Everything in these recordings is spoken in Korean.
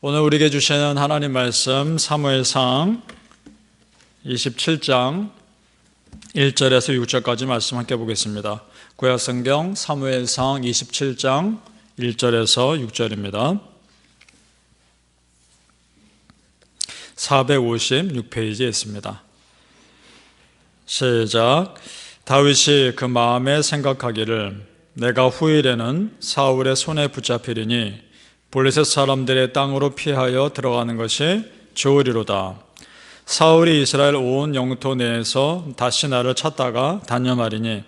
오늘 우리에게 주시는 하나님 말씀 사무엘상 27장 1절에서 6절까지 말씀 함께 보겠습니다. 구약성경 사무엘상 27장 1절에서 6절입니다. 456페이지에 있습니다. 시작. 다윗이 그 마음에 생각하기를 내가 후일에는 사울의 손에 붙잡히리니 블레셋 사람들의 땅으로 피하여 들어가는 것이 좋으리로다. 사울이 이스라엘 온 영토 내에서 다시 나를 찾다가 단념하리니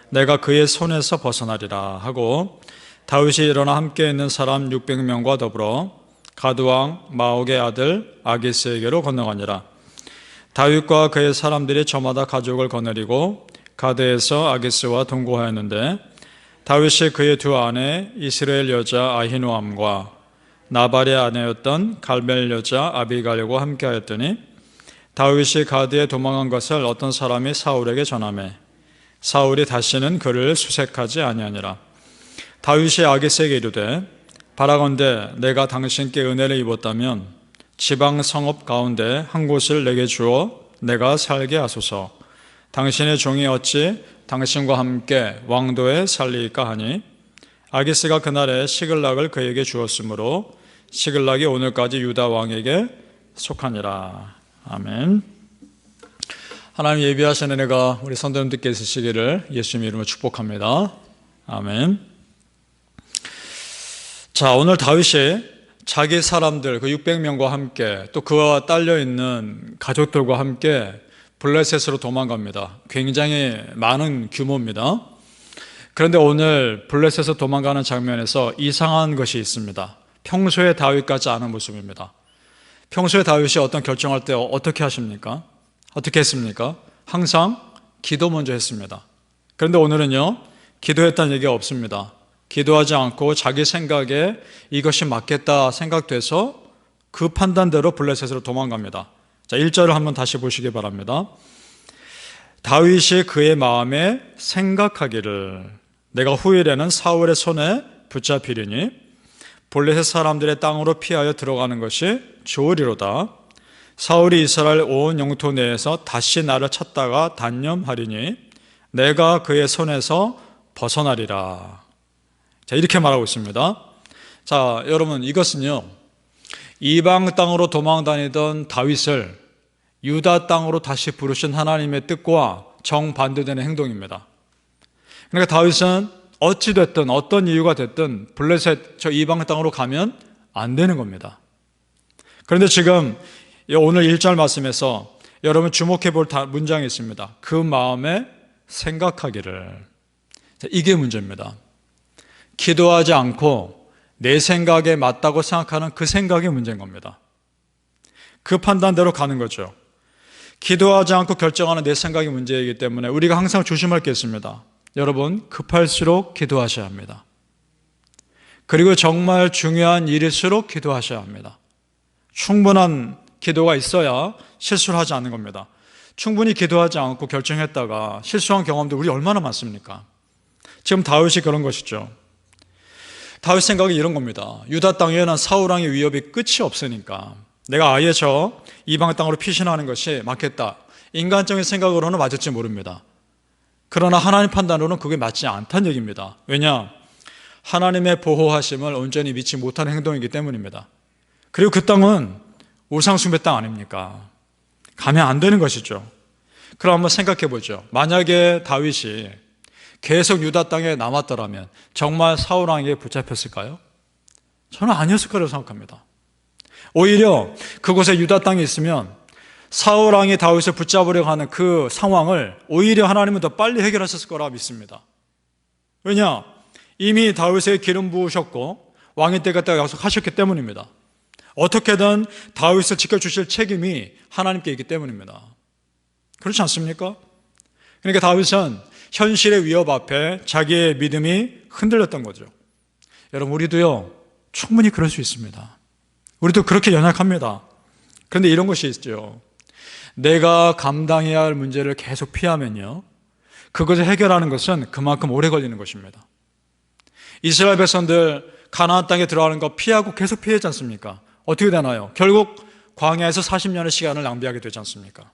내가 그의 손에서 벗어나리라 하고, 다윗이 일어나 함께 있는 사람 600명과 더불어 가드왕 마옥의 아들 아기스에게로 건너가니라. 다윗과 그의 사람들이 저마다 가족을 거느리고 가드에서 아기스와 동거하였는데, 다윗이 그의 두 아내 이스라엘 여자 아히노암과 나발의 아내였던 갈멜 여자 아비갈과 함께하였더니, 다윗이 가드에 도망한 것을 어떤 사람이 사울에게 전하매 사울이 다시는 그를 수색하지 아니하니라. 다윗이 아기스에게 이르되 바라건대 내가 당신께 은혜를 입었다면 지방 성읍 가운데 한 곳을 내게 주어 내가 살게 하소서. 당신의 종이 어찌 당신과 함께 왕도에 살리까 하니, 아기스가 그날에 시글락을 그에게 주었으므로 시글락이 오늘까지 유다 왕에게 속하니라. 아멘. 하나님 예비하신 은혜가 우리 성도님들께 있으시기를 예수님의 이름으로 축복합니다. 아멘. 자, 오늘 다윗이 자기 사람들 그 600명과 함께 또 그와 딸려 있는 가족들과 함께 블레셋으로 도망갑니다. 굉장히 많은 규모입니다. 그런데 오늘 블레셋에서 도망가는 장면에서 이상한 것이 있습니다. 평소에 다윗 같지 않은 모습입니다. 평소에 다윗이 어떤 결정할 때 어떻게 하십니까? 어떻게 했습니까? 항상 기도 먼저 했습니다. 그런데 오늘은요, 기도했다는 얘기가 없습니다. 기도하지 않고 자기 생각에 이것이 맞겠다 생각돼서 그 판단대로 블레셋으로 도망갑니다. 자, 1절을 한번 다시 보시기 바랍니다. 다윗이 그의 마음에 생각하기를 내가 후일에는 사울의 손에 붙잡히리니 블레셋 사람들의 땅으로 피하여 들어가는 것이 좋으리로다. 사울이 이스라엘 온 영토 내에서 다시 나를 찾다가 단념하리니 내가 그의 손에서 벗어나리라. 자, 이렇게 말하고 있습니다. 자, 여러분, 이것은요, 이방 땅으로 도망다니던 다윗을 유다 땅으로 다시 부르신 하나님의 뜻과 정반대되는 행동입니다. 그러니까 다윗은 어찌됐든 어떤 이유가 됐든 블레셋 저 이방 땅으로 가면 안 되는 겁니다. 그런데 지금 오늘 1절 말씀에서 여러분 주목해 볼 문장이 있습니다. 그 마음에 생각하기를. 이게 문제입니다. 기도하지 않고 내 생각에 맞다고 생각하는 그 생각이 문제인 겁니다. 그 판단대로 가는 거죠. 기도하지 않고 결정하는 내 생각이 문제이기 때문에 우리가 항상 조심할 게 있습니다. 여러분, 급할수록 기도하셔야 합니다. 그리고 정말 중요한 일일수록 기도하셔야 합니다. 충분한 기도가 있어야 실수를 하지 않는 겁니다. 충분히 기도하지 않고 결정했다가 실수한 경험도 우리 얼마나 많습니까? 지금 다윗이 그런 것이죠. 다윗 생각이 이런 겁니다. 유다 땅에는 사울 왕의 위협이 끝이 없으니까 내가 아예 저 이방 땅으로 피신하는 것이 맞겠다. 인간적인 생각으로는 맞을지 모릅니다. 그러나 하나님 판단으로는 그게 맞지 않다는 얘기입니다. 왜냐? 하나님의 보호하심을 온전히 믿지 못하는 행동이기 때문입니다. 그리고 그 땅은 우상숭배 땅 아닙니까? 가면 안 되는 것이죠. 그럼 한번 생각해 보죠. 만약에 다윗이 계속 유다 땅에 남았더라면 정말 사울 왕에게 붙잡혔을까요? 저는 아니었을 거라고 생각합니다. 오히려 그곳에 유다 땅에 있으면 사울 왕이 다윗을 붙잡으려고 하는 그 상황을 오히려 하나님은 더 빨리 해결하셨을 거라 믿습니다. 왜냐? 이미 다윗에게 기름 부으셨고 왕이 되겠다고 약속하셨기 때문입니다. 어떻게든 다윗을 지켜주실 책임이 하나님께 있기 때문입니다. 그렇지 않습니까? 그러니까 다윗은 현실의 위협 앞에 자기의 믿음이 흔들렸던 거죠. 여러분, 우리도요, 충분히 그럴 수 있습니다. 우리도 그렇게 연약합니다. 그런데 이런 것이 있죠. 내가 감당해야 할 문제를 계속 피하면요, 그것을 해결하는 것은 그만큼 오래 걸리는 것입니다. 이스라엘 백성들 가나안 땅에 들어가는 거 피하고 계속 피했지 않습니까? 어떻게 되나요? 결국 광야에서 40년의 시간을 낭비하게 되지 않습니까?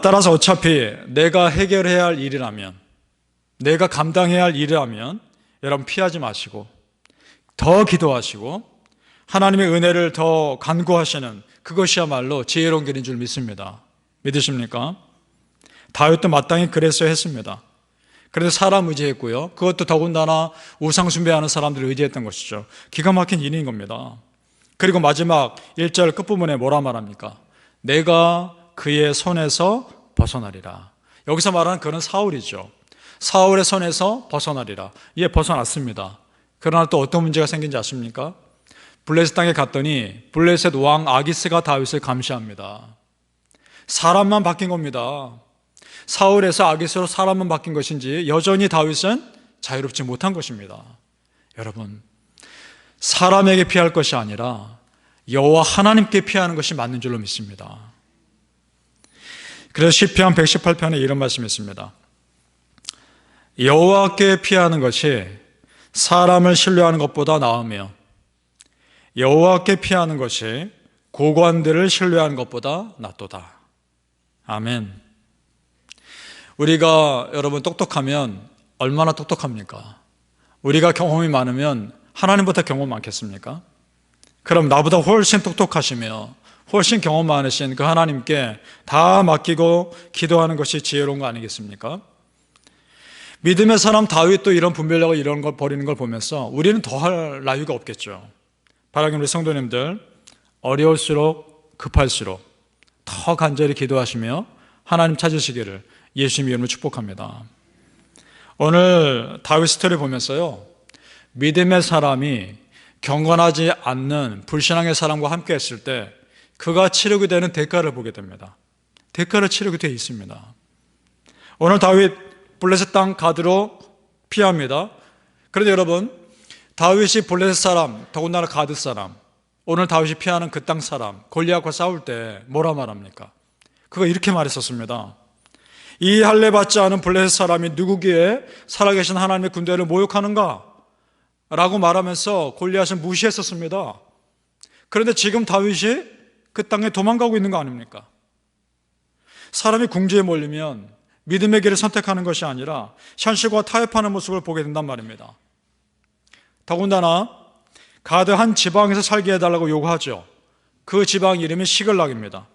따라서 어차피 내가 해결해야 할 일이라면, 내가 감당해야 할 일이라면 여러분 피하지 마시고 더 기도하시고 하나님의 은혜를 더 간구하시는 그것이야말로 지혜로운 길인 줄 믿습니다. 믿으십니까? 다윗도 마땅히 그랬어야 했습니다. 그래서 사람 의지했고요. 그것도 더군다나 우상 숭배하는 사람들을 의지했던 것이죠. 기가 막힌 일인 겁니다. 그리고 마지막 1절 끝부분에 뭐라 말합니까? 내가 그의 손에서 벗어나리라. 여기서 말하는 그는 사울이죠. 사울의 손에서 벗어나리라. 예, 벗어났습니다. 그러나 또 어떤 문제가 생긴지 아십니까? 블레셋 땅에 갔더니 블레셋 왕 아기스가 다윗을 감시합니다. 사람만 바뀐 겁니다. 사울에서 아기스로 사람만 바뀐 것인지 여전히 다윗은 자유롭지 못한 것입니다. 여러분, 사람에게 피할 것이 아니라 여호와 하나님께 피하는 것이 맞는 줄로 믿습니다. 그래서 시편 118편에 이런 말씀이 있습니다. 여호와께 피하는 것이 사람을 신뢰하는 것보다 나으며 여호와께 피하는 것이 고관들을 신뢰하는 것보다 낫도다. 아멘. 우리가 여러분 똑똑하면 얼마나 똑똑합니까? 우리가 경험이 많으면 하나님보다 경험 많겠습니까? 그럼 나보다 훨씬 똑똑하시며 훨씬 경험 많으신 그 하나님께 다 맡기고 기도하는 것이 지혜로운 거 아니겠습니까? 믿음의 사람 다윗도 이런 분별력을 이런 걸 버리는 걸 보면서 우리는 더 할 나위가 없겠죠. 바라는 우리 성도님들, 어려울수록 급할수록 더 간절히 기도하시며 하나님 찾으시기를 예수님 이름으로 축복합니다. 오늘 다윗 스토리 보면서요, 믿음의 사람이 경건하지 않는 불신앙의 사람과 함께 했을 때 그가 치르게 되는 대가를 보게 됩니다. 대가를 치르게 되어 있습니다. 오늘 다윗 블레셋 땅 가드로 피합니다. 그런데 여러분, 다윗이 블레셋 사람, 더군다나 가드 사람, 오늘 다윗이 피하는 그 땅 사람 골리앗과 싸울 때 뭐라 말합니까? 그가 이렇게 말했었습니다. 이 할례 받지 않은 블레셋 사람이 누구기에 살아계신 하나님의 군대를 모욕하는가? 라고 말하면서 골리앗을 무시했었습니다. 그런데 지금 다윗이 그 땅에 도망가고 있는 거 아닙니까? 사람이 궁지에 몰리면 믿음의 길을 선택하는 것이 아니라 현실과 타협하는 모습을 보게 된단 말입니다. 더군다나 가드 한 지방에서 살게 해달라고 요구하죠. 그 지방 이름이 시글락입니다.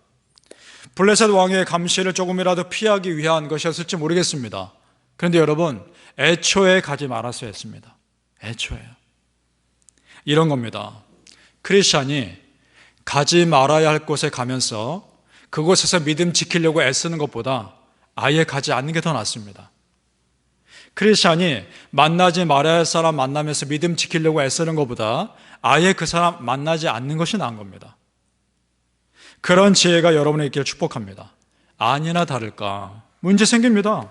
블레셋 왕의 감시를 조금이라도 피하기 위한 것이었을지 모르겠습니다. 그런데 여러분, 애초에 가지 말았어야 했습니다. 애초에. 이런 겁니다. 크리스찬이 가지 말아야 할 곳에 가면서 그곳에서 믿음 지키려고 애쓰는 것보다 아예 가지 않는 게 더 낫습니다. 크리스찬이 만나지 말아야 할 사람 만나면서 믿음 지키려고 애쓰는 것보다 아예 그 사람 만나지 않는 것이 나은 겁니다. 그런 지혜가 여러분에 있기를 축복합니다. 아니나 다를까 문제 생깁니다.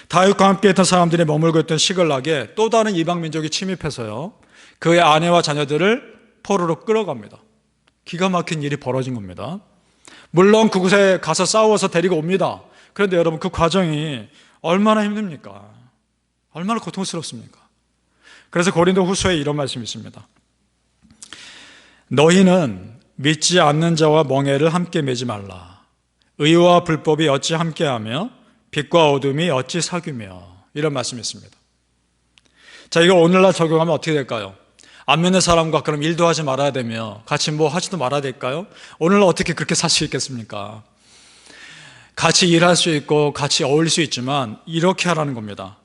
다윗과 함께 했던 사람들이 머물고 있던 시글락에 또 다른 이방 민족이 침입해서요, 그의 아내와 자녀들을 포로로 끌어갑니다. 기가 막힌 일이 벌어진 겁니다. 물론 그곳에 가서 싸워서 데리고 옵니다. 그런데 여러분, 그 과정이 얼마나 힘듭니까? 얼마나 고통스럽습니까? 그래서 고린도 후서에 이런 말씀이 있습니다. 너희는 믿지 않는 자와 멍에를 함께 매지 말라. 의와 불법이 어찌 함께하며 빛과 어둠이 어찌 사귀며. 이런 말씀이 있습니다. 자, 이거 오늘날 적용하면 어떻게 될까요? 안 믿는 사람과 그럼 일도 하지 말아야 되며 같이 뭐 하지도 말아야 될까요? 오늘날 어떻게 그렇게 살 수 있겠습니까? 같이 일할 수 있고 같이 어울릴 수 있지만 이렇게 하라는 겁니다.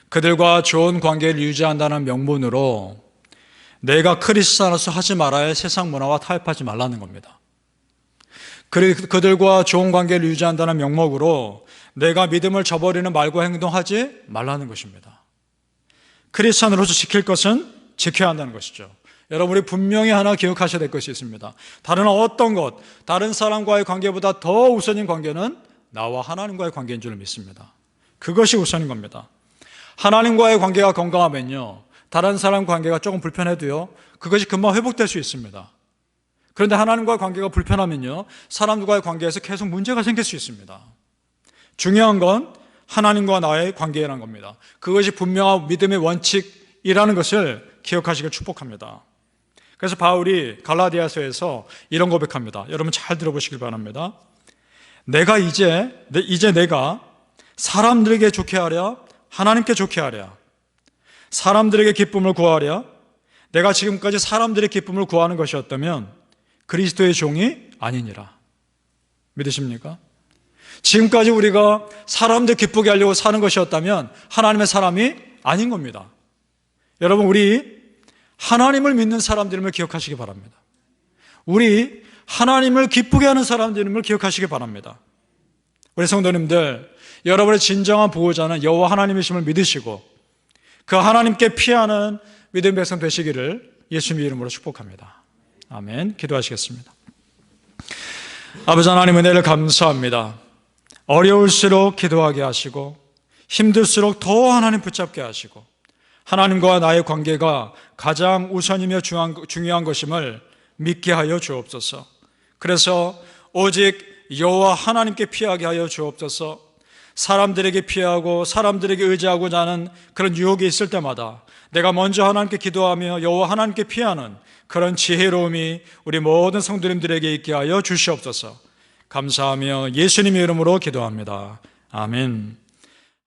그들과 좋은 관계를 유지한다는 명분으로 내가 크리스찬으로서 하지 말아야 할 세상 문화와 타협하지 말라는 겁니다. 그들과 좋은 관계를 유지한다는 명목으로 내가 믿음을 저버리는 말과 행동하지 말라는 것입니다. 크리스찬으로서 지킬 것은 지켜야 한다는 것이죠. 여러분, 우리 분명히 하나 기억하셔야 될 것이 있습니다. 다른 어떤 것, 다른 사람과의 관계보다 더 우선인 관계는 나와 하나님과의 관계인 줄 믿습니다. 그것이 우선인 겁니다. 하나님과의 관계가 건강하면요, 다른 사람 관계가 조금 불편해도요, 그것이 금방 회복될 수 있습니다. 그런데 하나님과의 관계가 불편하면요, 사람들과의 관계에서 계속 문제가 생길 수 있습니다. 중요한 건 하나님과 나의 관계라는 겁니다. 그것이 분명한 믿음의 원칙이라는 것을 기억하시길 축복합니다. 그래서 바울이 갈라디아서에서 이런 고백합니다. 여러분 잘 들어보시길 바랍니다. 이제 내가 사람들에게 좋게 하랴 하나님께 좋게 하랴 사람들에게 기쁨을 구하랴. 내가 지금까지 사람들의 기쁨을 구하는 것이었다면 그리스도의 종이 아니니라. 믿으십니까? 지금까지 우리가 사람들 기쁘게 하려고 사는 것이었다면 하나님의 사람이 아닌 겁니다. 여러분, 우리 하나님을 믿는 사람들임을 기억하시기 바랍니다. 우리 하나님을 기쁘게 하는 사람들임을 기억하시기 바랍니다. 우리 성도님들, 여러분의 진정한 보호자는 여호와 하나님이심을 믿으시고 그 하나님께 피하는 믿음의 백성 되시기를 예수님의 이름으로 축복합니다. 아멘. 기도하시겠습니다. 아버지 하나님, 은혜를 감사합니다. 어려울수록 기도하게 하시고 힘들수록 더 하나님 붙잡게 하시고 하나님과 나의 관계가 가장 우선이며 중요한 것임을 믿게 하여 주옵소서. 그래서 오직 여호와 하나님께 피하게 하여 주옵소서. 사람들에게 피하고 사람들에게 의지하고자 하는 그런 유혹이 있을 때마다 내가 먼저 하나님께 기도하며 여호와 하나님께 피하는 그런 지혜로움이 우리 모든 성도님들에게 있게 하여 주시옵소서. 감사하며 예수님의 이름으로 기도합니다. 아멘.